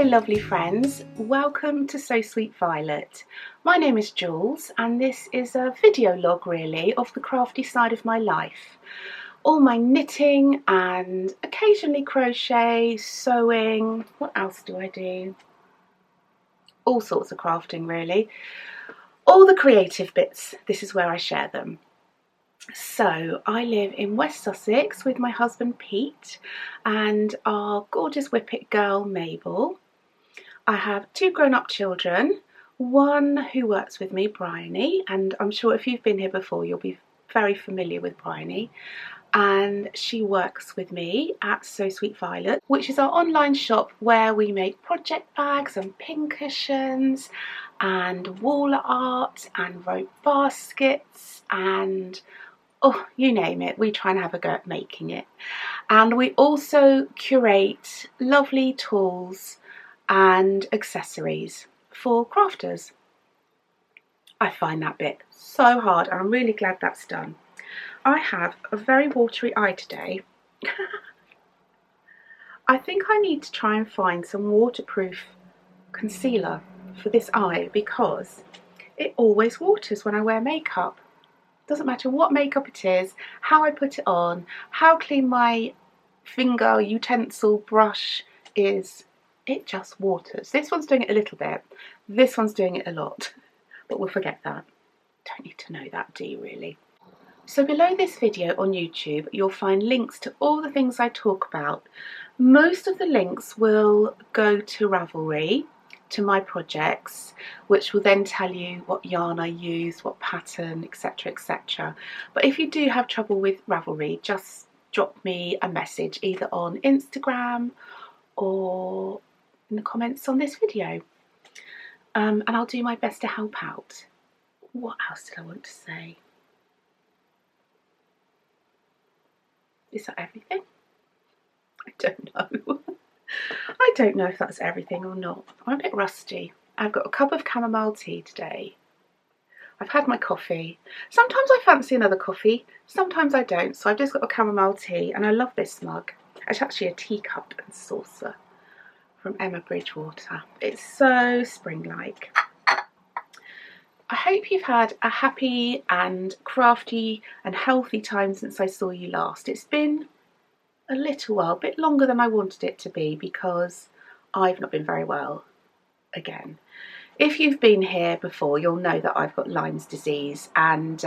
lovely friends, welcome to So Sweet Violet. My name is Jules and this is a video log really of the crafty side of my life. All my knitting and occasionally crochet, sewing, what else do I do? All sorts of crafting really. All the creative bits, this is where I share them. So I live in West Sussex with my husband Pete and our gorgeous whippet girl Mabel. I have two grown-up children, one who works with me, Bryony, and I'm sure if you've been here before you'll be very familiar with Bryony, and she works with me at So Sweet Violet, which is our online shop where we make project bags and pincushions and wall art and rope baskets and oh, you name it, we try and have a go at making it. And we also curate lovely tools and accessories for crafters. I find that bit so hard and I'm really glad that's done. I have a very watery eye today. I think I need to try and find some waterproof concealer for this eye because it always waters when I wear makeup. Doesn't matter what makeup it is, how I put it on, how clean my finger utensil brush is, it just waters. This one's doing it a little bit, this one's doing it a lot, but we'll forget that. Don't need to know that, do you really? So below this video on YouTube, you'll find links to all the things I talk about. Most of the links will go to Ravelry, to my projects, which will then tell you what yarn I use, what pattern, etc, etc. But if you do have trouble with Ravelry, just drop me a message either on Instagram or in the comments on this video, and I'll do my best to help out. What else did I want to say? Is that everything? I don't know. I don't know if that's everything or not. I'm a bit rusty. I've got a cup of chamomile tea today. I've had my coffee. Sometimes I fancy another coffee, sometimes I don't. So I've just got a chamomile tea and I love this mug. It's actually a teacup and saucer from Emma Bridgewater. It's so spring-like. I hope you've had a happy and crafty and healthy time since I saw you last. It's been a little while, a bit longer than I wanted it to be because I've not been very well again. If you've been here before, you'll know that I've got Lyme's disease, and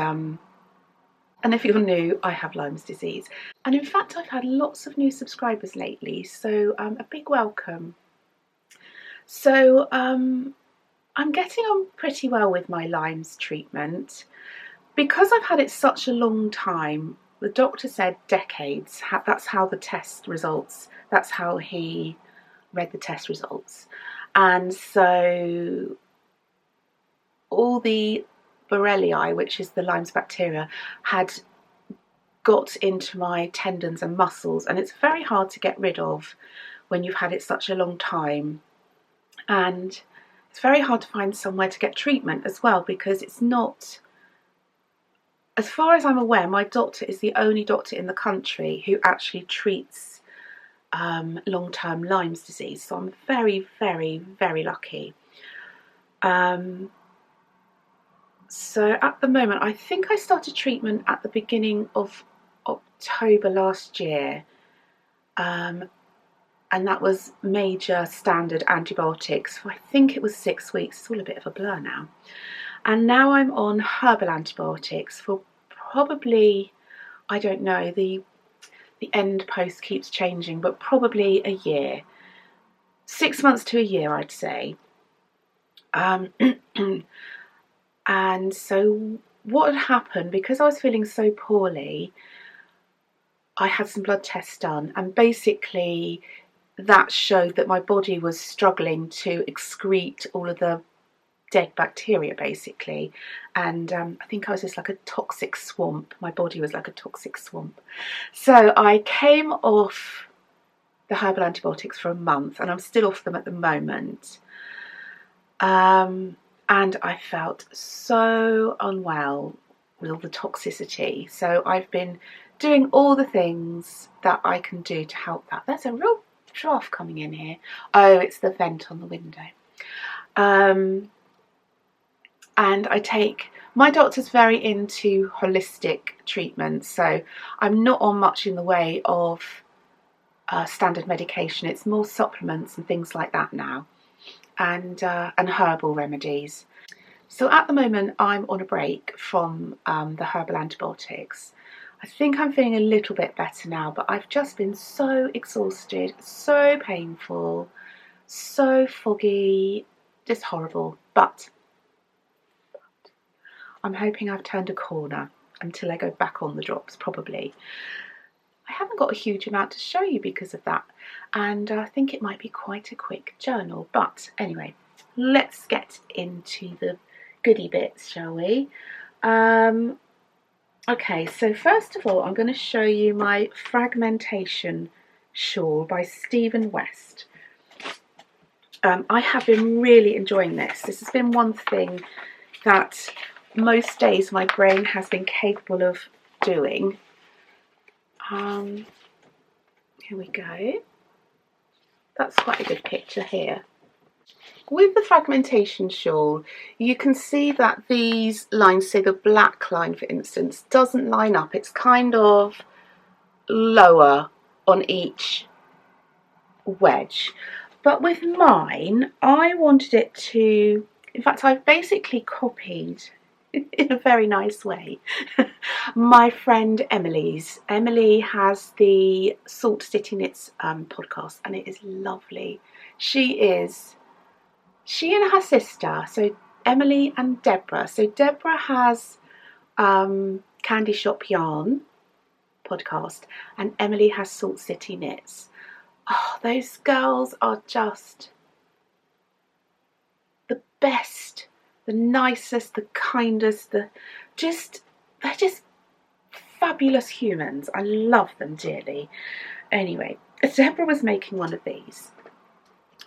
if you're new, I have Lyme's disease. And in fact, I've had lots of new subscribers lately, so a big welcome. So I'm getting on pretty well with my Lyme's treatment. Because I've had it such a long time, the doctor said decades, that's how the test results, that's how he read the test results. And so all the Borrelii, which is the Lyme's bacteria, had got into my tendons and muscles, and it's very hard to get rid of when you've had it such a long time. And it's very hard to find somewhere to get treatment as well, because it's not, as far as I'm aware, my doctor is the only doctor in the country who actually treats long-term Lyme's disease. So I'm very, very, very lucky. So at the moment, I think I started treatment at the beginning of October last year. And that was major standard antibiotics. So I think it was 6 weeks. It's all a bit of a blur now. And now I'm on herbal antibiotics for probably, I don't know, the end post keeps changing, but probably a year. 6 months to a year, I'd say. And so what had happened, because I was feeling so poorly, I had some blood tests done, and basically that showed that my body was struggling to excrete all of the dead bacteria basically, and I think I was just like a toxic swamp. My body was like a toxic swamp. So I came off the herbal antibiotics for a month, and I'm still off them at the moment, and I felt so unwell with all the toxicity. So I've been doing all the things that I can do to help that. There's a real draft coming in here? Oh, it's the vent on the window. And I take, my doctor's very into holistic treatments, so I'm not on much in the way of standard medication. It's more supplements and things like that now, and herbal remedies. So at the moment I'm on a break from the herbal antibiotics. I think I'm feeling a little bit better now, but I've just been so exhausted, so painful, so foggy, just horrible. But I'm hoping I've turned a corner until I go back on the drops, probably. I haven't got a huge amount to show you because of that, and I think it might be quite a quick journal. But anyway, let's get into the goodie bits, shall we? Okay, so first of all, I'm going to show you my fragmentation shawl by Stephen West. I have been really enjoying this. This has been one thing that most days my brain has been capable of doing. Here we go. That's quite a good picture here. With the fragmentation shawl, you can see that these lines, say the black line for instance, doesn't line up. It's kind of lower on each wedge. But with mine, I wanted it to, in fact, I've basically copied, in a very nice way, my friend Emily's. Emily has the Salt City Knits podcast, and it is lovely. She and her sister, so Emily and Deborah. So Deborah has Candy Shop Yarn podcast, and Emily has Salt City Knits. Oh, those girls are just the best, the nicest, the kindest, they're just fabulous humans. I love them dearly. Anyway, Deborah was making one of these.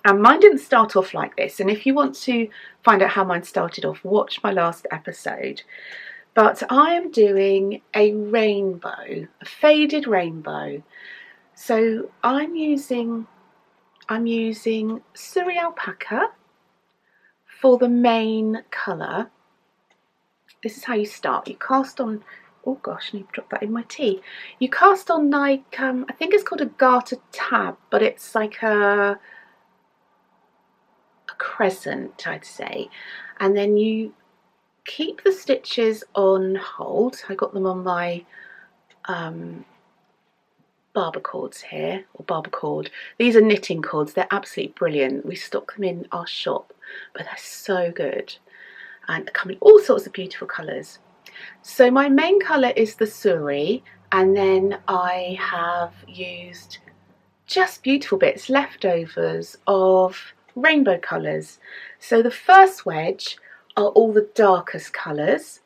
And mine didn't start off like this, and if you want to find out how mine started off, watch my last episode. But I am doing a rainbow, a faded rainbow. So I'm using Surrey alpaca for the main colour. This is how you start. You cast on, oh gosh, I need to drop that in my tea. You cast on like, I think it's called a garter tab, but it's like a crescent, I'd say, and then you keep the stitches on hold. I got them on my barber cords here, or barber cord. These are knitting cords. They're absolutely brilliant. We stock them in our shop, but they're so good and they come in all sorts of beautiful colours. So my main colour is the Surrey, and then I have used just beautiful bits, leftovers of rainbow colours. So the first wedge are all the darkest colours,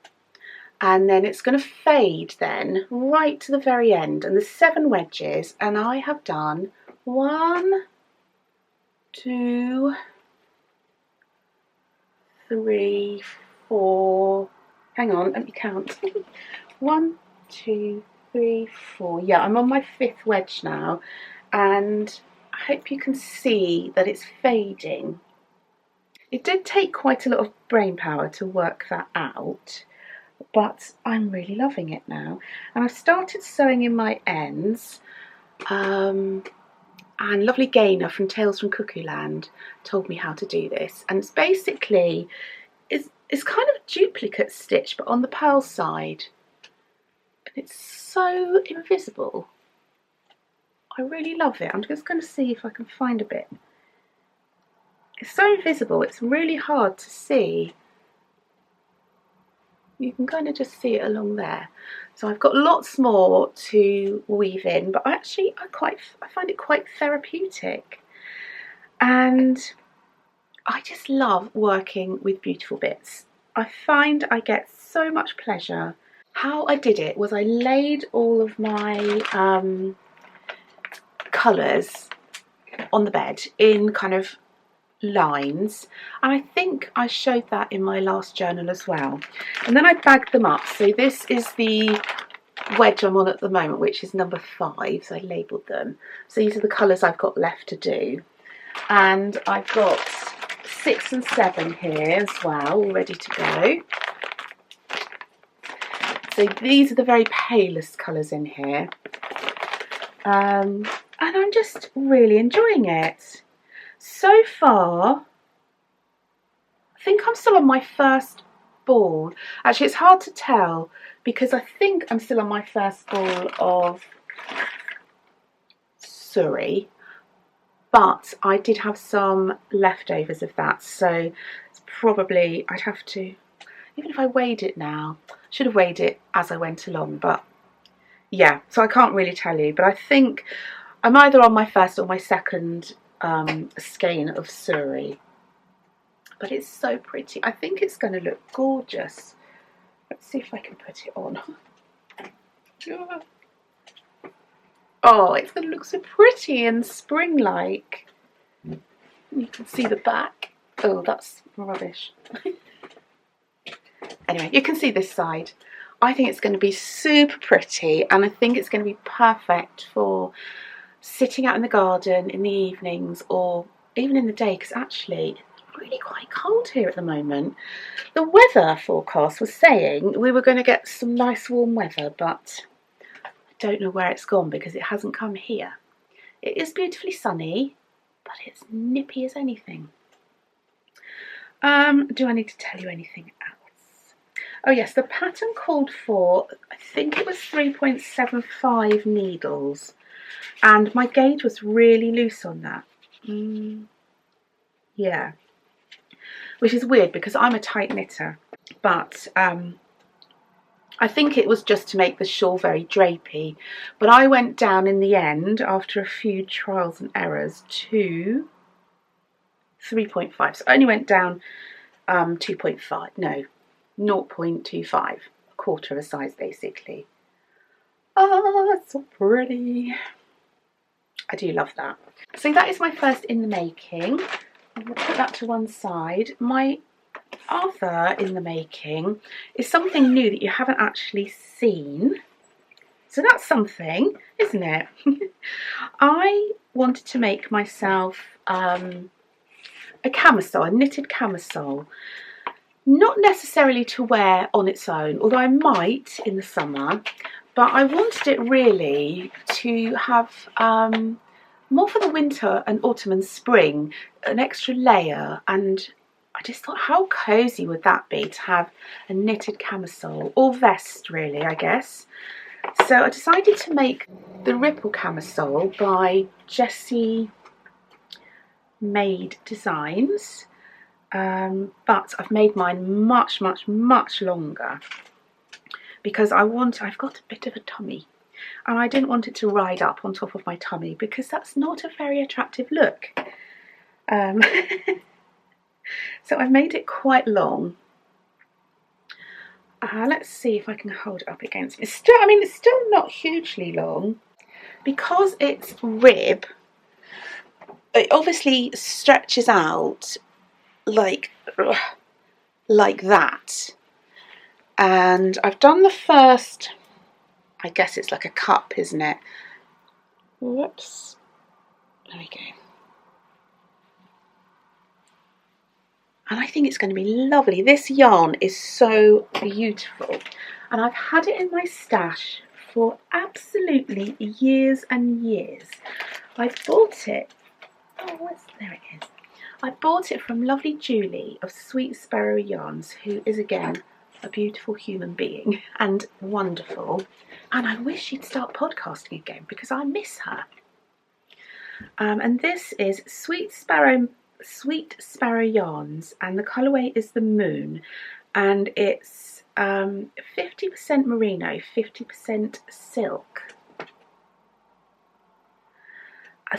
and then it's going to fade then right to the very end, and the 7 wedges, and I have done 1, 2, 3, 4, hang on, let me count. 1, 2, 3, 4, yeah, I'm on my 5th wedge now, and I hope you can see that it's fading. It did take quite a lot of brain power to work that out, but I'm really loving it now. And I've started sewing in my ends, and lovely Gaynor from Tales from Cuckoo Land told me how to do this. And it's basically, it's kind of a duplicate stitch, but on the purl side. And it's so invisible. I really love it. I'm just going to see if I can find a bit. It's so invisible, it's really hard to see. You can kind of just see it along there. So I've got lots more to weave in, but actually I find it quite therapeutic. And I just love working with beautiful bits. I find I get so much pleasure. How I did it was I laid all of my colours on the bed in kind of lines, and I think I showed that in my last journal as well. And then I bagged them up. So this is the wedge I'm on at the moment, which is number 5, so I labelled them. So these are the colours I've got left to do. And I've got 6 and 7 here as well, all ready to go. So these are the very palest colours in here. And I'm just really enjoying it. So far, I think I'm still on my first ball. Actually, it's hard to tell because I think I'm still on my first ball of Surrey, but I did have some leftovers of that, so it's probably, I'd have to, even if I weighed it now, I should have weighed it as I went along, but yeah, so I can't really tell you, but I think I'm either on my first or my second skein of Surrey. But it's so pretty. I think it's going to look gorgeous. Let's see if I can put it on. Oh, it's going to look so pretty and spring-like. You can see the back. Oh, that's rubbish. Anyway, you can see this side. I think it's going to be super pretty, and I think it's going to be perfect for sitting out in the garden in the evenings or even in the day, because actually really quite cold here at the moment. The weather forecast was saying we were going to get some nice warm weather, but I don't know where it's gone because it hasn't come here. It is beautifully sunny, but it's nippy as anything. Do I need to tell you anything else? Oh yes, the pattern called for, I think it was 3.75 needles, and my gauge was really loose on that. Yeah. Which is weird because I'm a tight knitter, but I think it was just to make the shawl very drapey. But I went down in the end, after a few trials and errors, to 3.5. So I only went down 2.5, no, 0.25, a quarter of a size basically. Oh, that's so pretty. I do love that. So that is my first in the making. I'm going to put that to one side. My other in the making is something new that you haven't actually seen. So that's something, isn't it? I wanted to make myself a camisole, a knitted camisole. Not necessarily to wear on its own, although I might in the summer. But I wanted it really to have more for the winter and autumn and spring, an extra layer, and I just thought how cosy would that be to have a knitted camisole, or vest really I guess. So I decided to make the Ripple camisole by Jessie Made Designs, but I've made mine much longer because I've got a bit of a tummy. And I didn't want it to ride up on top of my tummy because that's not a very attractive look. So I've made it quite long. Let's see if I can hold it up against me. It's still not hugely long. Because it's rib, it obviously stretches out like that. And I've done the first, I guess it's like a cup, isn't it? Whoops. There we go. And I think it's going to be lovely. This yarn is so beautiful. And I've had it in my stash for absolutely years and years. I bought it, there it is. I bought it from lovely Julie of Sweet Sparrow Yarns, who is again a beautiful human being and wonderful. And I wish she'd start podcasting again because I miss her. And this is Sweet Sparrow Yarns, and the colourway is the Moon, and it's 50% merino, 50% silk.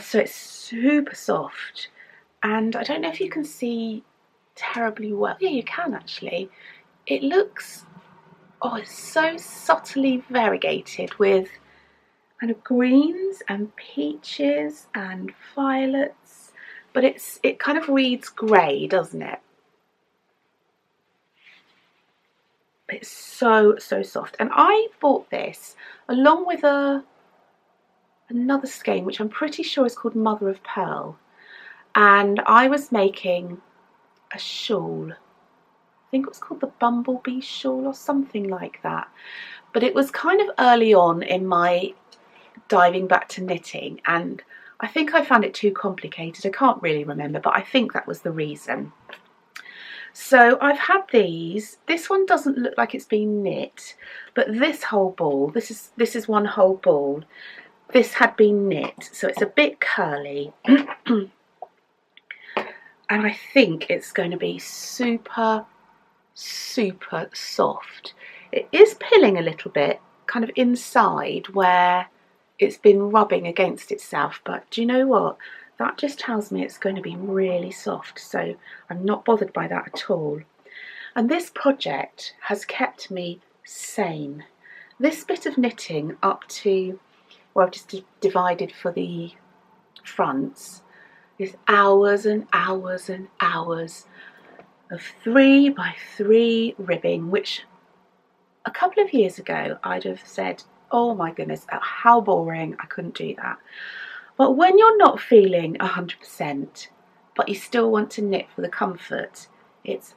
So it's super soft, and I don't know if you can see terribly well. Yeah, you can actually. It looks, oh, it's so subtly variegated with kind of greens and peaches and violets, but it kind of reads grey, doesn't it? It's so soft. And I bought this along with another skein, which I'm pretty sure is called Mother of Pearl. And I was making a shawl. I think it was called the Bumblebee Shawl or something like that. But it was kind of early on in my diving back to knitting, and I think I found it too complicated. I can't really remember, but I think that was the reason. So I've had these. This one doesn't look like it's been knit, but this whole ball, this is one whole ball. This had been knit, so it's a bit curly. And I think it's going to be super soft. It is pilling a little bit, kind of inside where it's been rubbing against itself, but do you know what? That just tells me it's going to be really soft, so I'm not bothered by that at all. And this project has kept me sane. This bit of knitting up to, well, I've just divided for the fronts, is hours and hours and hours of 3 by 3 ribbing, which a couple of years ago I'd have said, oh my goodness, how boring, I couldn't do that. But when you're not feeling 100%, but you still want to knit for the comfort, it's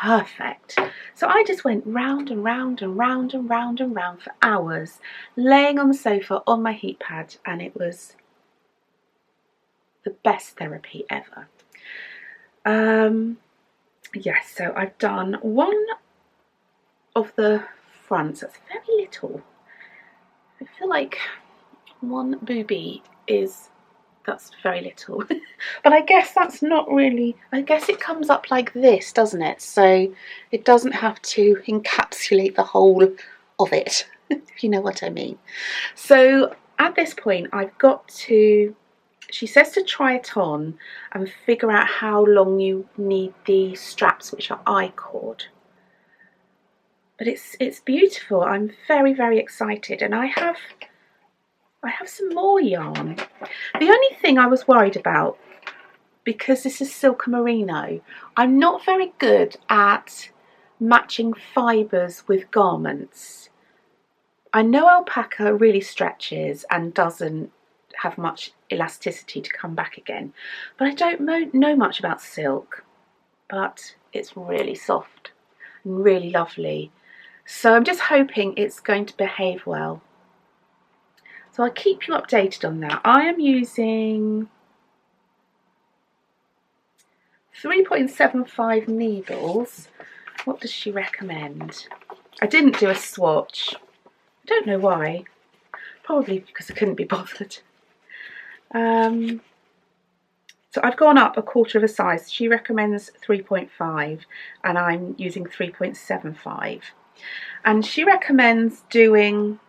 perfect. So I just went round and round and round and round and round for hours, laying on the sofa on my heat pad, and it was the best therapy ever. Yes, so I've done one of the fronts. That's very little. I feel like one boobie that's very little. But I guess that's not really, I guess it comes up like this, doesn't it? So it doesn't have to encapsulate the whole of it, if you know what I mean. So at this point I've got to, she says to try it on and figure out how long you need the straps, which are I-cord. But it's beautiful. I'm very excited, and I have some more yarn. The only thing I was worried about, because this is silk merino, I'm not very good at matching fibres with garments. I know alpaca really stretches and doesn't have much elasticity to come back again, but I don't know much about silk, but it's really soft and really lovely. So I'm just hoping it's going to behave well. So I'll keep you updated on that. I am using 3.75 needles. What does she recommend? I didn't do a swatch. I don't know why. Probably because I couldn't be bothered. So I've gone up a quarter of a size. She recommends 3.5 and I'm using 3.75. And she recommends doing,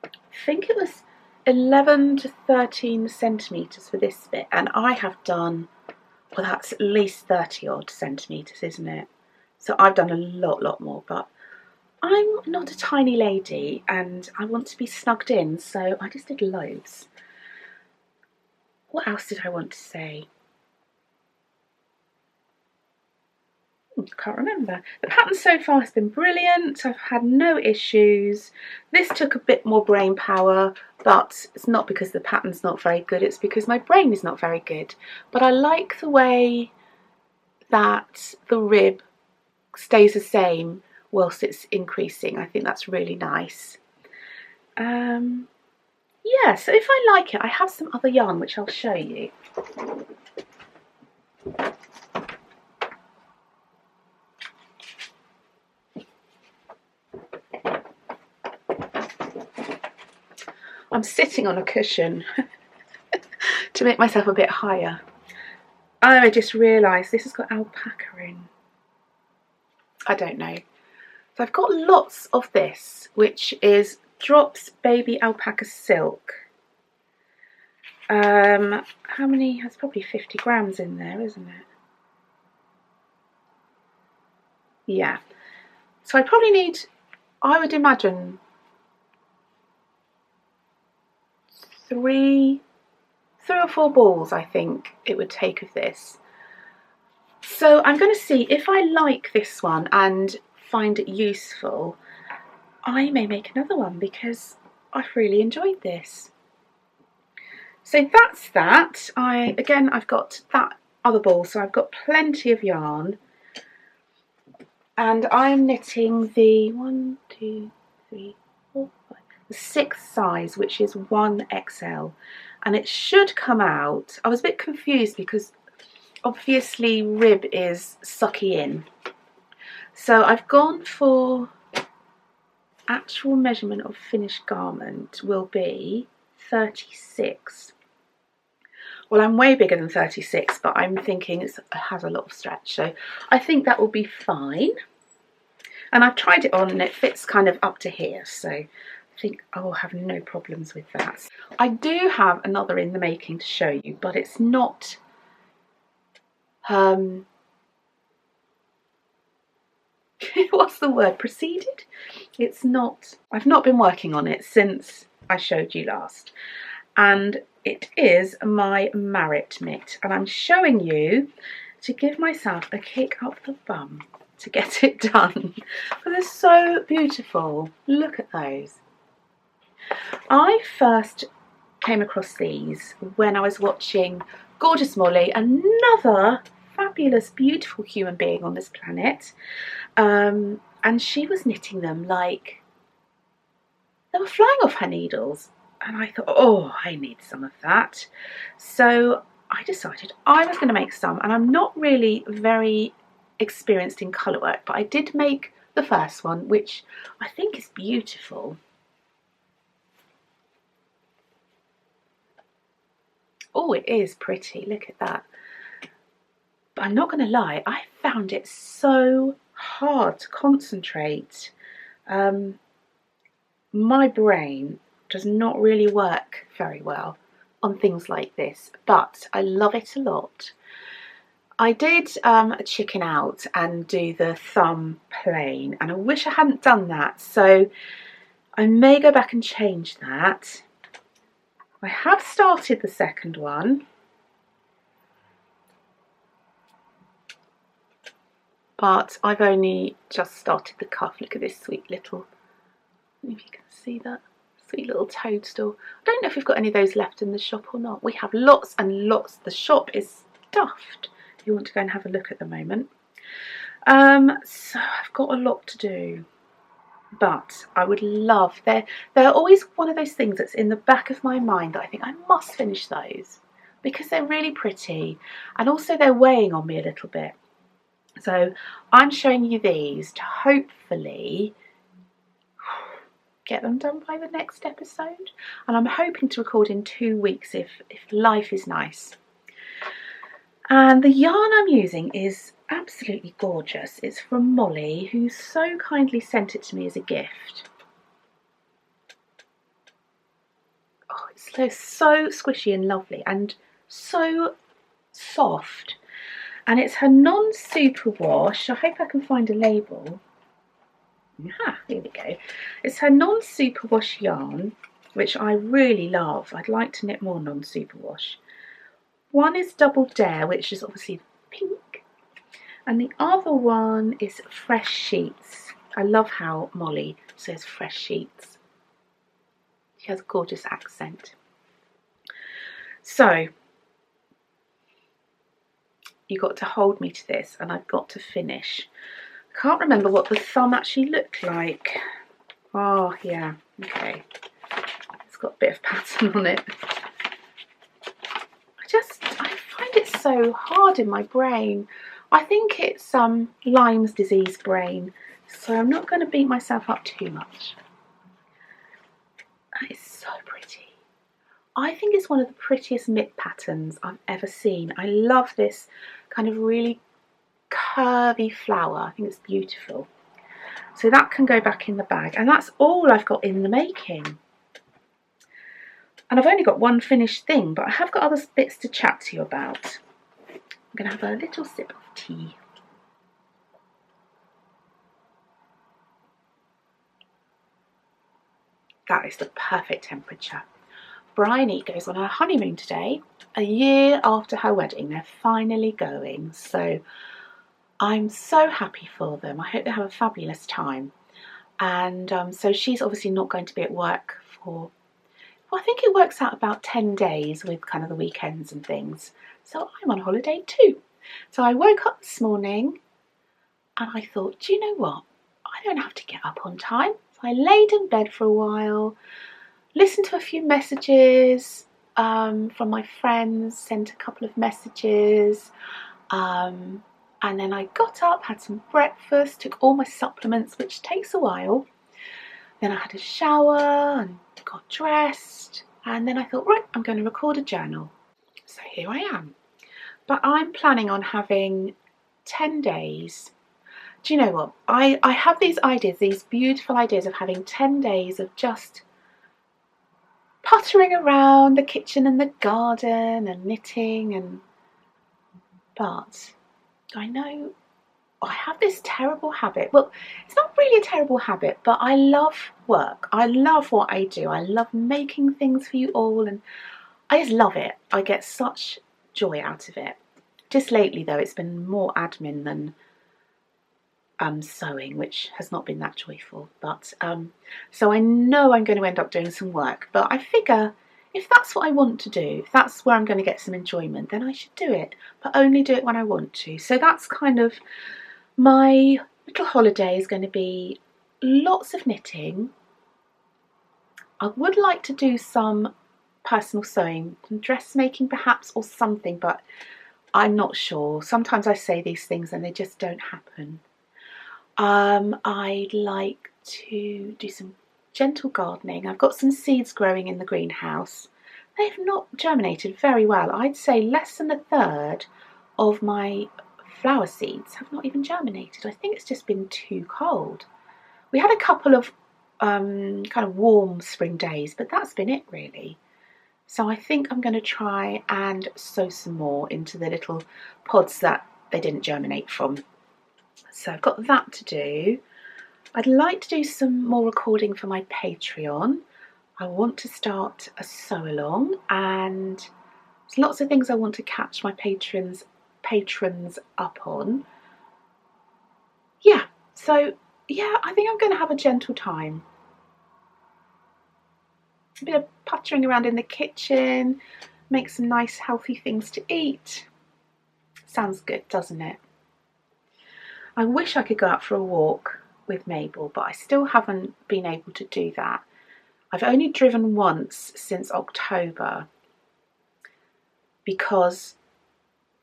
I think it was 11 to 13 centimetres for this bit, and I have done, well, that's at least 30 odd centimetres, isn't it? So I've done a lot more, but I'm not a tiny lady and I want to be snugged in, so I just did loads. What else did I want to say? Can't remember. The pattern so far has been brilliant. I've had no issues. This took a bit more brain power, but it's not because the pattern's not very good, it's because my brain is not very good. But I like the way that the rib stays the same whilst it's increasing. I think that's really nice. Yeah, so if I like it, I have some other yarn which I'll show you. I'm sitting on a cushion to make myself a bit higher. Oh, I just realised this has got alpaca in. I don't know. So I've got lots of this, which is Drops Baby Alpaca Silk. How many? There's probably 50 grams in there, isn't it? Yeah. So I probably need, I would imagine, three or four balls, I think it would take of this. So I'm going to see if I like this one and find it useful, I may make another one because I've really enjoyed this. So that's that. I've got that other ball, so I've got plenty of yarn, and I'm knitting the 1, 2, 3, 4, 5, the 6th size, which is 1XL, and it should come out. I was a bit confused because obviously rib is sucky in, so I've gone for actual measurement of finished garment will be 36. Well, I'm way bigger than 36, but I'm thinking it has a lot of stretch, so I think that will be fine. And I've tried it on and it fits kind of up to here, so I think I will have no problems with that. I do have another in the making to show you, but it's not what's the word, proceeded? It's not, I've not been working on it since I showed you last, and it is my Marriott mitt, and I'm showing you to give myself a kick up the bum to get it done. But they're so beautiful. Look at those. I first came across these when I was watching Gorgeous Molly, another fabulous, beautiful human being on this planet, and she was knitting them like they were flying off her needles. And I thought, oh, I need some of that. So I decided I was going to make some, and I'm not really very experienced in colour work, but I did make the first one, which I think is beautiful. Oh, it is pretty, look at that. But I'm not going to lie, I found it so hard to concentrate. My brain does not really work very well on things like this, but I love it a lot. I did chicken out and do the thumb plain, and I wish I hadn't done that, so I may go back and change that. I have started the second one, but I've only just started the cuff. Look at this sweet little, I don't know if you can see that. Sweet little toadstool. I don't know if we've got any of those left in the shop or not. We have lots and lots. The shop is stuffed if you want to go and have a look at the moment. So I've got a lot to do, but I would love, they're always one of those things that's in the back of my mind that I think I must finish those because they're really pretty, and also they're weighing on me a little bit. So I'm showing you these to hopefully get them done by the next episode, and I'm hoping to record in 2 weeks if life is nice. And the yarn I'm using is absolutely gorgeous. It's from Molly, who so kindly sent it to me as a gift. Oh, it's so squishy and lovely and so soft, and it's her non-superwash. I hope I can find a label. Here we go. It's her non-superwash yarn, which I really love. I'd like to knit more non-superwash. One is Double Dare, which is obviously pink, and the other one is Fresh Sheets. I love how Molly says Fresh Sheets. She has a gorgeous accent. So you got to hold me to this, and I've got to finish. I can't remember what the thumb actually looked like. Oh yeah, okay. It's got a bit of pattern on it. I find it so hard in my brain. I think it's Lyme's disease brain, so I'm not going to beat myself up too much. That is so pretty. I think it's one of the prettiest mitt patterns I've ever seen. I love this kind of really curvy flower. I think it's beautiful. So that can go back in the bag, and that's all I've got in the making. And I've only got one finished thing, but I have got other bits to chat to you about. I'm going to have a little sip of tea. That is the perfect temperature. Bryony goes on her honeymoon today, a year after her wedding. They're finally going, so I'm so happy for them. I hope they have a fabulous time. And so she's obviously not going to be at work for, well, I think it works out about 10 days with kind of the weekends and things. So I'm on holiday too. So I woke up this morning and I thought, do you know what? I don't have to get up on time. So I laid in bed for a while, listened to a few messages from my friends, sent a couple of messages, and then I got up, had some breakfast, took all my supplements, which takes a while. Then I had a shower and got dressed, and then I thought, right, I'm going to record a journal. So here I am. But I'm planning on having 10 days. Do you know what? I have these ideas, these beautiful ideas of having 10 days of just pottering around the kitchen and the garden and knitting, and but I know I have this terrible habit. Well, it's not really a terrible habit, but I love work. I love what I do. I love making things for you all, and I just love it. I get such joy out of it. Just lately though, it's been more admin than sewing, which has not been that joyful. But so I know I'm going to end up doing some work, but I figure if that's what I want to do, if that's where I'm going to get some enjoyment, then I should do it, but only do it when I want to. So that's kind of my little holiday, is going to be lots of knitting. I would like to do some personal sewing, some dressmaking perhaps, or something, but I'm not sure. Sometimes I say these things and they just don't happen. I'd like to do some gentle gardening. I've got some seeds growing in the greenhouse. They've not germinated very well. I'd say less than a third of my flower seeds have not even germinated. I think it's just been too cold. We had a couple of kind of warm spring days, but that's been it really. So I think I'm going to try and sow some more into the little pods that they didn't germinate from. So I've got that to do. I'd like to do some more recording for my Patreon. I want to start a sew along, and there's lots of things I want to catch my patrons up on. Yeah, so yeah, I think I'm going to have a gentle time. A bit of puttering around in the kitchen, make some nice healthy things to eat. Sounds good, doesn't it? I wish I could go out for a walk with Mabel, but I still haven't been able to do that. I've only driven once since October, because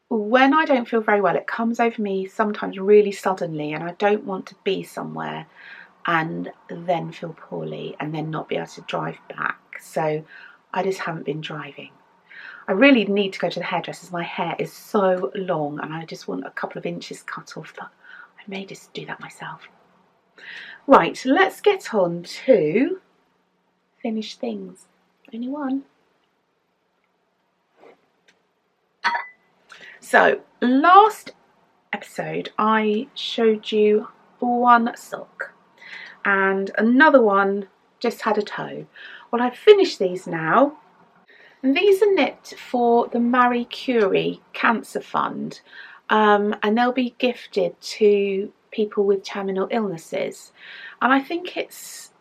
when I don't feel very well, it comes over me sometimes really suddenly, and I don't want to be somewhere and then feel poorly and then not be able to drive back. So I just haven't been driving. I really need to go to the hairdressers. My hair is so long and I just want a couple of inches cut off, but I may just do that myself. Right, let's get on to finish things. Only one. So last episode I showed you one sock and another one just had a toe. Well, I've finished these now, and these are knit for the Marie Curie Cancer Fund, and they'll be gifted to people with terminal illnesses. And I think it's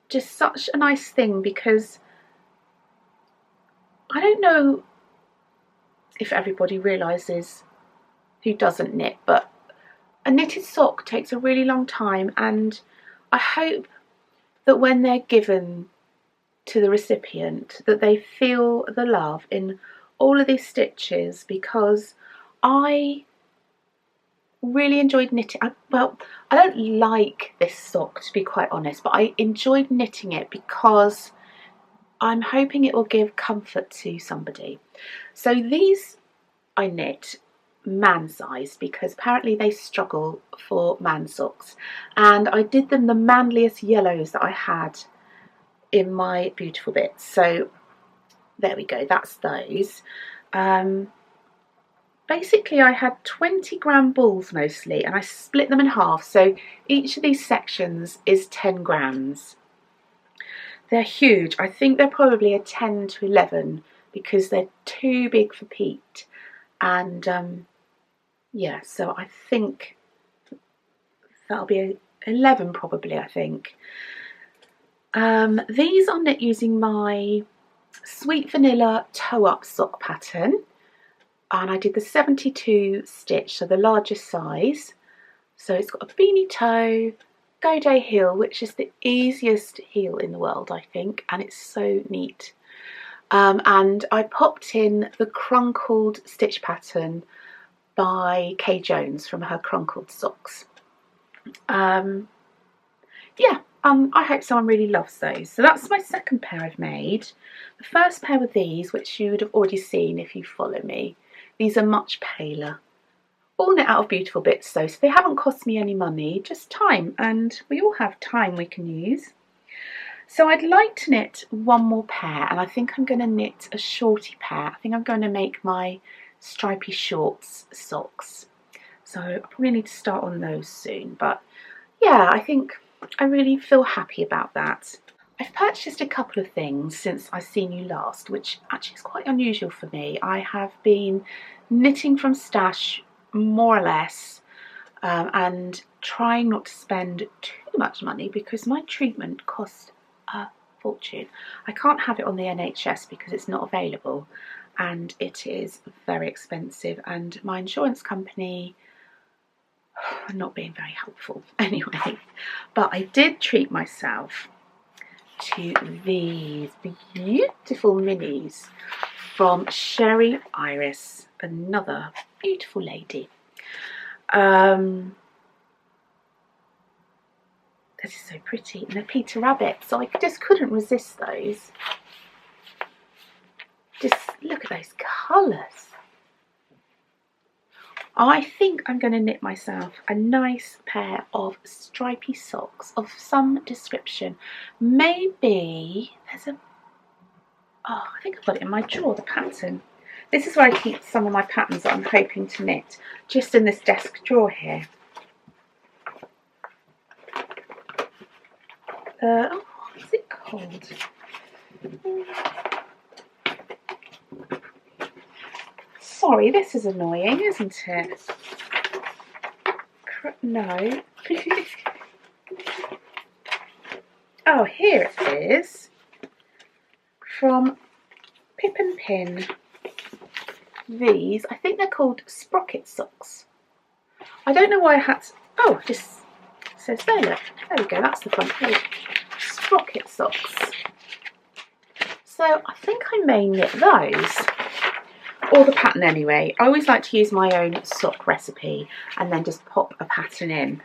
just such a nice thing, because I don't know if everybody realises who doesn't knit, but a knitted sock takes a really long time, and I hope that when they're given to the recipient that they feel the love in all of these stitches, because I really enjoyed knitting. Well, I don't like this sock, to be quite honest, but I enjoyed knitting it because I'm hoping it will give comfort to somebody. So these I knit man-sized because apparently they struggle for man socks, and I did them the manliest yellows that I had in my beautiful bits. So there we go, that's those. Basically I had 20-gram balls mostly, and I split them in half, so each of these sections is 10 grams. They're huge. I think they're probably a 10 to 11 because they're too big for Pete. And yeah, so I think that'll be 11 probably, I think. These are knit using my Sweet Vanilla toe up sock pattern, and I did the 72 stitch, so the largest size. So it's got a beanie toe, Godet heel, which is the easiest heel in the world, I think, and it's so neat. And I popped in the crunkled stitch pattern by Kay Jones from her crunkled socks. Yeah, I hope someone really loves those. So that's my second pair I've made. The first pair were these, which you would have already seen if you follow me. These are much paler. All knit out of beautiful bits though, so they haven't cost me any money, just time, and we all have time we can use. So I'd like to knit one more pair, and I think I'm going to knit a shorty pair. I think I'm going to make my stripy shorts socks. So I probably need to start on those soon, but yeah, I think I really feel happy about that. I've purchased a couple of things since I've seen you last, which actually is quite unusual for me. I have been knitting from stash more or less, and trying not to spend too much money because my treatment costs a fortune. I can't have it on the NHS because it's not available, and it is very expensive, and my insurance company are not being very helpful anyway. But I did treat myself to these beautiful minis from Sherry Iris, another beautiful lady. This is so pretty, and they're Peter Rabbit, so I just couldn't resist those. Just look at those colours. I think I'm going to knit myself a nice pair of stripy socks of some description. Maybe there's a... oh, I think I've got it in my drawer, the pattern. This is where I keep some of my patterns that I'm hoping to knit, just in this desk drawer here. Oh, what is it called? Sorry, this is annoying, isn't it? No. Oh, here it is. From Pip and Pin. These, I think they're called sprocket socks. I don't know why I had to... oh, just says there, look. There we go, that's the front page. Sprocket socks. So I think I may knit those. Or the pattern anyway. I always like to use my own sock recipe and then just pop a pattern in.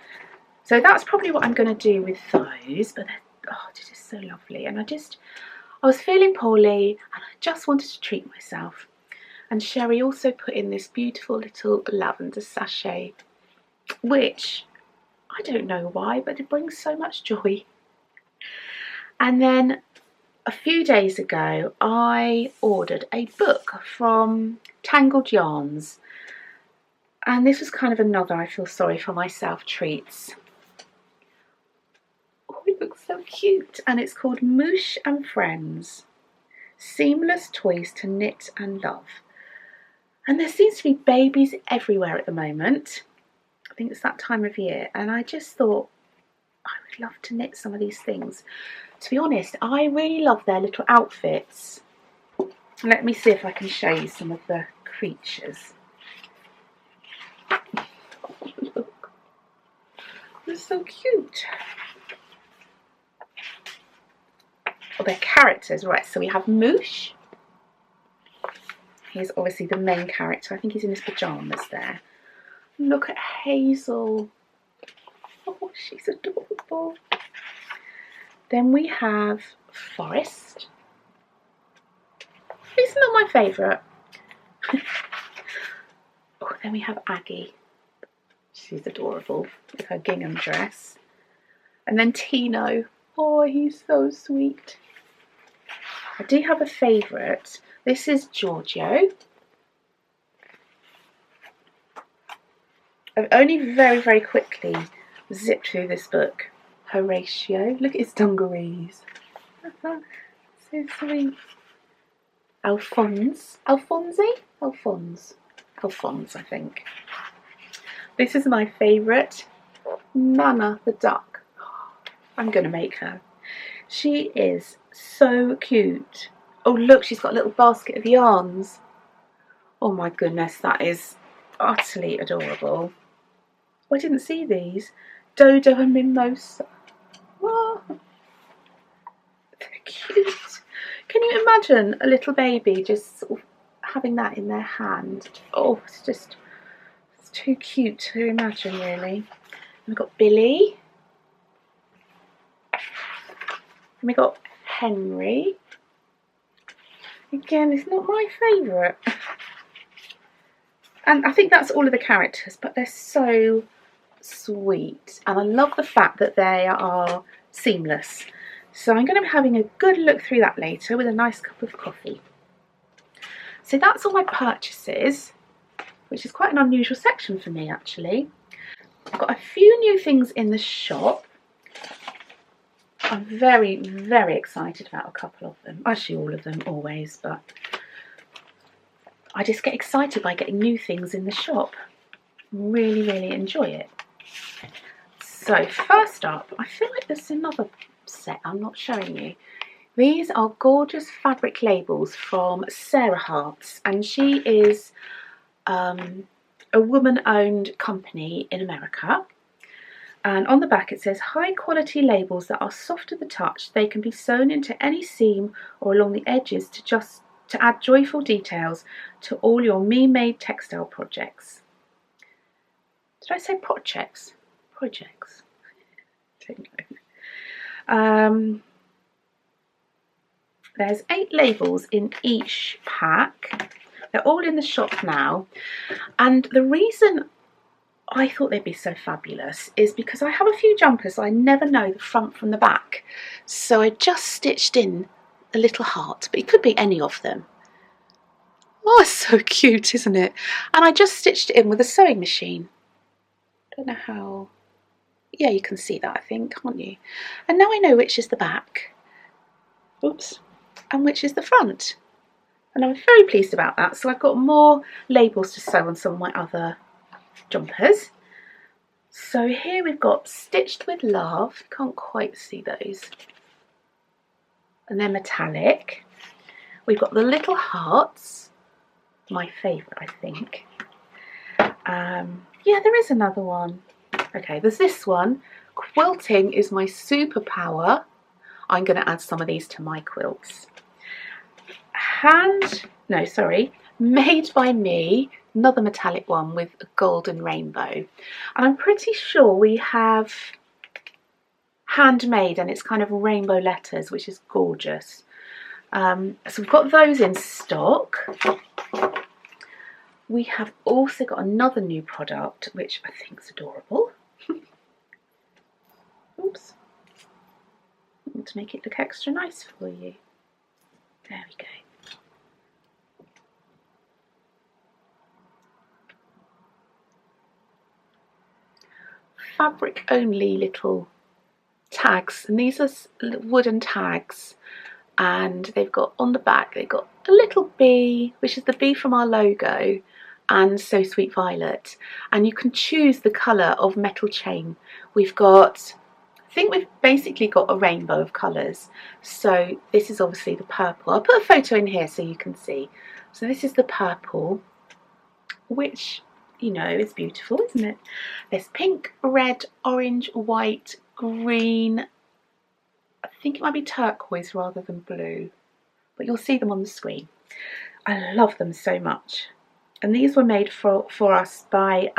So that's probably what I'm going to do with those. But they're, oh, they're just so lovely. And I was feeling poorly and I just wanted to treat myself. And Sherry also put in this beautiful little lavender sachet, which I don't know why, but it brings so much joy. And then a few days ago, I ordered a book from Tangled Yarns. And this was kind of another I feel sorry for myself treats. Oh, it looks so cute. And it's called Moosh and Friends. Seamless Toys to Knit and Love. And there seems to be babies everywhere at the moment. I think it's that time of year. And I just thought I would love to knit some of these things. To be honest, I really love their little outfits. Let me see if I can show you some of the creatures. Oh, look. They're so cute. Oh, they're characters, right? So we have Moosh. He's obviously the main character. I think he's in his pyjamas there. Look at Hazel. Oh, she's adorable. Then we have Forest. He's not my favourite. Oh, then we have Aggie. She's adorable with her gingham dress. And then Tino. Oh, he's so sweet. I do have a favourite. This is Giorgio. I've only very, very quickly zipped through this book. Horatio. Look at his dungarees. So sweet. Alphonse, I think. This is my favourite. Nana the duck. I'm going to make her. She is so cute. Oh look, she's got a little basket of yarns. Oh my goodness, that is utterly adorable. Oh, I didn't see these. Dodo and Mimosa. Oh, they're cute. Can you imagine a little baby just sort of having that in their hand? Oh, it's too cute to imagine, really. And we've got Billy. And we've got Henry. Again, it's not my favourite. And I think that's all of the characters, but they're so sweet. And I love the fact that they are seamless. So I'm going to be having a good look through that later with a nice cup of coffee. So that's all my purchases, which is quite an unusual section for me actually. I've got a few new things in the shop. I'm very, very excited about a couple of them. Actually all of them, always, but I just get excited by getting new things in the shop. Really, really enjoy it. So first up, I feel like there's another set I'm not showing you. These are gorgeous fabric labels from Sarah Hart's, and she is a woman-owned company in America. And on the back it says, high quality labels that are soft to the touch. They can be sewn into any seam or along the edges to add joyful details to all your me-made textile projects. Did I say projects? Projects. I don't know. There's 8 labels in each pack. They're all in the shop now. And the reason I thought they'd be so fabulous is because I have a few jumpers I never know the front from the back. So I just stitched in a little heart, but it could be any of them. Oh, it's so cute, isn't it? And I just stitched it in with a sewing machine. Don't know how. Yeah, you can see that, I think, can't you? And now I know which is the back. Oops. And which is the front. And I'm very pleased about that. So I've got more labels to sew on some of my other jumpers. So here we've got Stitched with Love. Can't quite see those. And they're metallic. We've got the little hearts. My favourite, I think. Yeah, there is another one. Okay, there's this one. Quilting is my superpower. I'm going to add some of these to my quilts. Made by me. Another metallic one with a golden rainbow. And I'm pretty sure we have handmade, and it's kind of rainbow letters, which is gorgeous. So we've got those in stock. We have also got another new product, which I think is adorable. Oops. I want to make it look extra nice for you. There we go. Fabric only little tags, and these are wooden tags, and they've got on the back, they've got a little bee, which is the bee from our logo, and So Sweet Violet, and you can choose the colour of metal chain. We've got, I think we've basically got a rainbow of colours. So this is obviously the purple. I'll put a photo in here so you can see. So this is the purple, which, you know, is beautiful, isn't it? There's pink, red, orange, white, green. I think it might be turquoise rather than blue, but you'll see them on the screen. I love them so much. And these were made for us by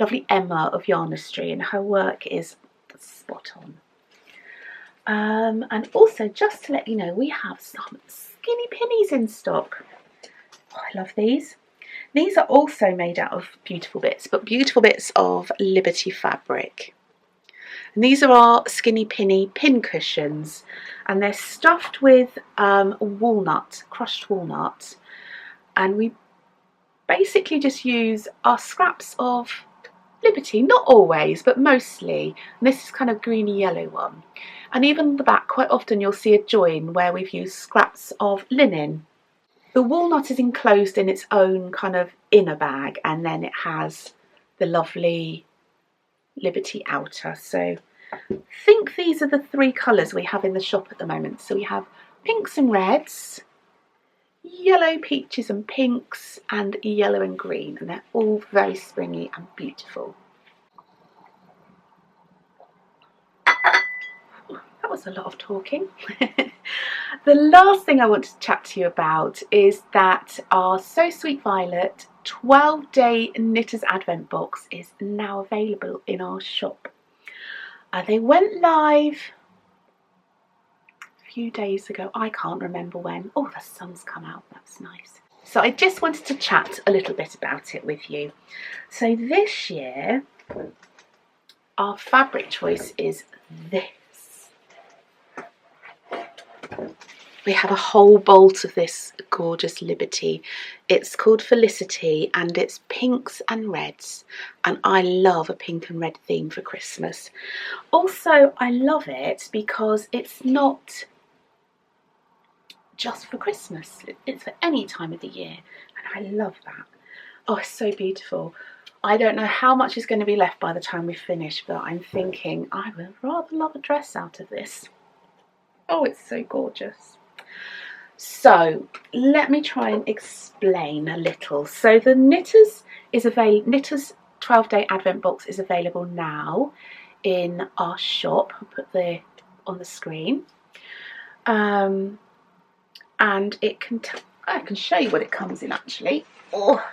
lovely Emma of Yarnistry, and her work is spot on. And also, just to let you know, we have some skinny pinnies in stock. Oh, I love these. These are also made out of beautiful bits, but beautiful bits of Liberty fabric. And these are our skinny pinny pin cushions, and they're stuffed with walnut, crushed walnut, and we basically just use our scraps of Liberty, not always, but mostly. And this is kind of greeny yellow one. And even on the back, quite often you'll see a join where we've used scraps of linen. The walnut is enclosed in its own kind of inner bag, and then it has the lovely Liberty outer. So I think these are the three colours we have in the shop at the moment. So we have pinks and reds, yellow, peaches and pinks, and yellow and green, and they're all very springy and beautiful. That was a lot of talking. The last thing I want to chat to you about is that our So Sweet Violet 12-day Knitters Advent box is now available in our shop. They went live a few days ago. I can't remember when. Oh, the sun's come out. That's nice. So I just wanted to chat a little bit about it with you. So this year, our fabric choice is this. We have a whole bolt of this gorgeous Liberty. It's called Felicity and it's pinks and reds, and I love a pink and red theme for Christmas. Also, I love it because it's not just for Christmas, it's for any time of the year, and I love that. Oh, it's so beautiful. I don't know how much is going to be left by the time we finish, but I'm thinking I would rather love a dress out of this. Oh, it's so gorgeous. So let me try and explain a little. So the Knitters 12-day Advent box is available now in our shop. I'll put the on the screen, and it I can show you what it comes in actually. Oh,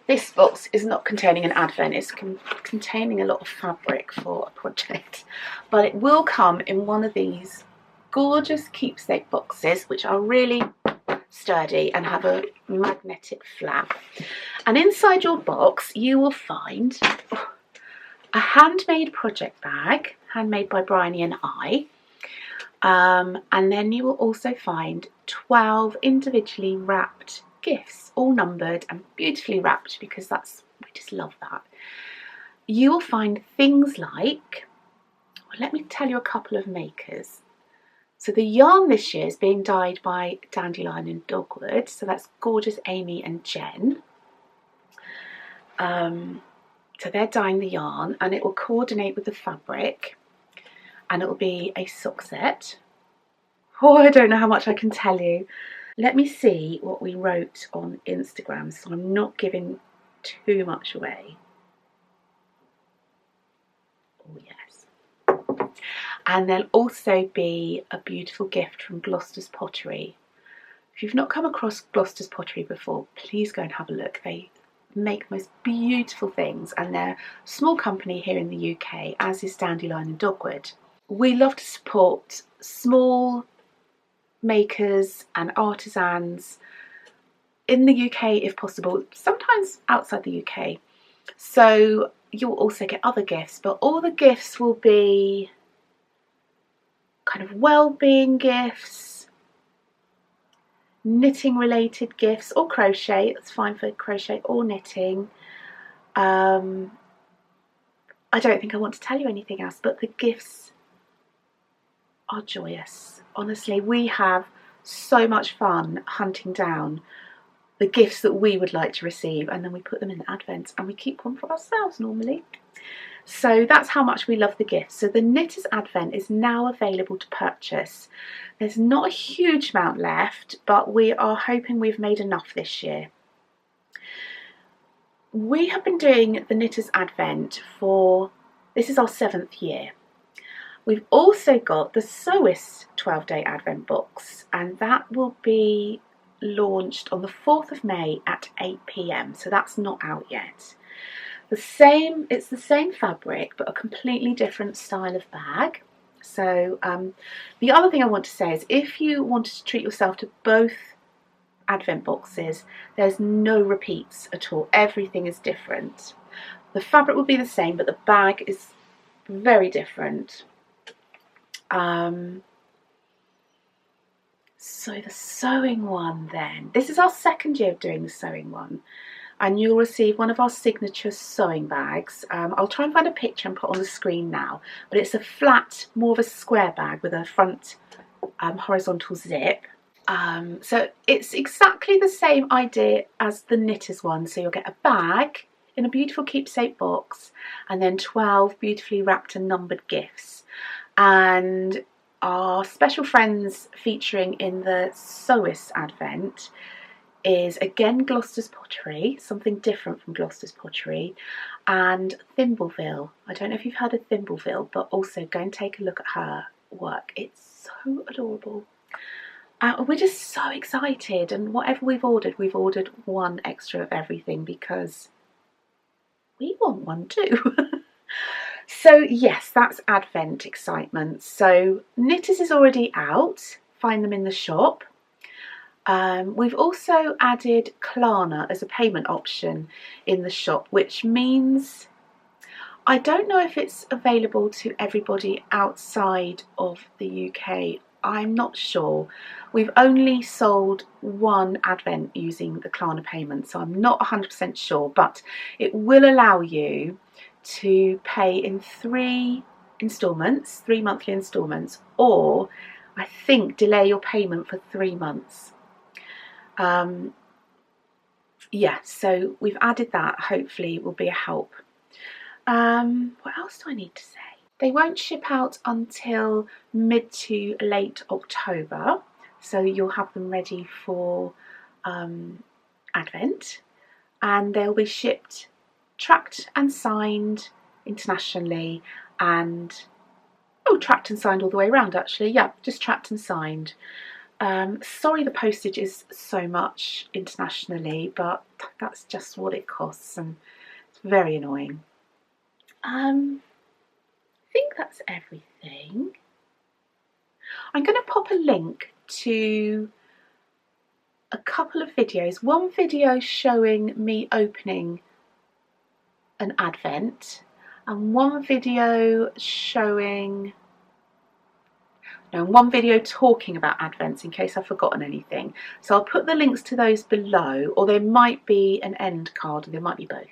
this box is not containing an Advent. It's containing a lot of fabric for a project, but it will come in one of these gorgeous keepsake boxes, which are really sturdy and have a magnetic flap. And inside your box you will find a handmade project bag, handmade by Bryony and I, and then you will also find 12 individually wrapped gifts, all numbered and beautifully wrapped, because we just love that. You will find things like, well, let me tell you a couple of makers. So the yarn this year is being dyed by Dandelion and Dogwood, so that's gorgeous Amy and Jen. So they're dyeing the yarn, and it will coordinate with the fabric, and it will be a sock set. Oh, I don't know how much I can tell you. Let me see what we wrote on Instagram, so I'm not giving too much away. Oh yes. And there'll also be a beautiful gift from Gloucester's Pottery. If you've not come across Gloucester's Pottery before, please go and have a look. They make the most beautiful things, and they're a small company here in the UK, as is Dandelion and Dogwood. We love to support small makers and artisans in the UK if possible, sometimes outside the UK. So you'll also get other gifts, but all the gifts will be kind of well-being gifts, knitting related gifts, or crochet. That's fine for crochet or knitting. I don't think I want to tell you anything else, but the gifts are joyous. Honestly, we have so much fun hunting down the gifts that we would like to receive, and then we put them in the Advents and we keep one for ourselves normally. So that's how much we love the gifts. So the Knitters Advent is now available to purchase. There's not a huge amount left, but we are hoping we've made enough this year. We have been doing the Knitters Advent this is our 7th year. We've also got the Sewist 12-day Advent box, and that will be launched on the 4th of May at 8 PM, so that's not out yet. It's the same fabric, but a completely different style of bag. So the other thing I want to say is, if you wanted to treat yourself to both Advent boxes, there's no repeats at all. Everything is different. The fabric will be the same, but the bag is very different. So the sewing one then. This is our 2nd year of doing the sewing one. And you'll receive one of our signature sewing bags. I'll try and find a picture and put on the screen now, but it's a flat, more of a square bag with a front horizontal zip. So it's exactly the same idea as the Knitters one. So you'll get a bag in a beautiful keepsake box, and then 12 beautifully wrapped and numbered gifts. And our special friends featuring in the Sewis Advent is again Gloucester's Pottery, something different from Gloucester's Pottery, and Thimbleville. I don't know if you've heard of Thimbleville, but also go and take a look at her work. It's so adorable. We're just so excited, and whatever we've ordered one extra of everything because we want one too. So yes, that's Advent excitement. So knitters is already out, find them in the shop. We've also added Klarna as a payment option in the shop, which means I don't know if it's available to everybody outside of the UK. I'm not sure. We've only sold one Advent using the Klarna payment, so I'm not 100% sure, but it will allow you to pay in 3 instalments, 3 monthly instalments, or I think delay your payment for 3 months. Yeah, so we've added that. Hopefully it will be a help. What else do I need to say? They won't ship out until mid to late October, so you'll have them ready for Advent, and they'll be shipped tracked and signed internationally, and tracked and signed all the way around actually. Yeah, just tracked and signed. Sorry the postage is so much internationally, but that's just what it costs and it's very annoying. I think that's everything. I'm going to pop a link to a couple of videos. One video showing me opening an Advent, and one video talking about Advents in case I've forgotten anything. So I'll put the links to those below, or there might be an end card, or there might be both.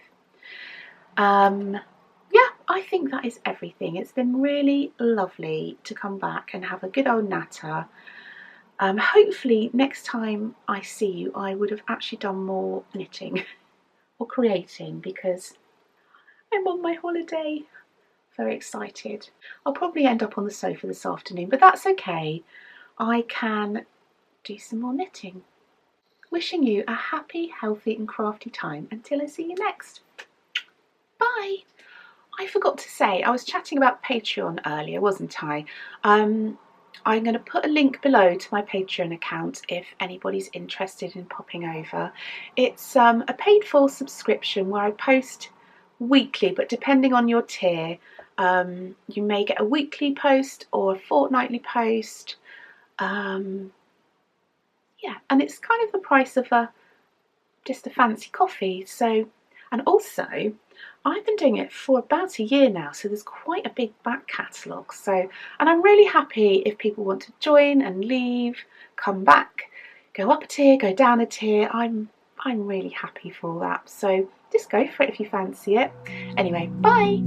Yeah, I think that is everything. It's been really lovely to come back and have a good old natter. Hopefully next time I see you I would have actually done more knitting or creating because I'm on my holiday. Very excited. I'll probably end up on the sofa this afternoon, but that's okay. I can do some more knitting. Wishing you a happy, healthy and crafty time until I see you next. Bye. I forgot to say, I was chatting about Patreon earlier, wasn't I? I'm going to put a link below to my Patreon account if anybody's interested in popping over. It's a paid for subscription where I post weekly, but depending on your tier, you may get a weekly post or a fortnightly post. Yeah, and it's kind of the price of just a fancy coffee. So, and also I've been doing it for about a year now, so there's quite a big back catalogue. So, and I'm really happy if people want to join and leave, come back, go up a tier, go down a tier. I'm really happy for all that. So just go for it if you fancy it. Anyway, bye.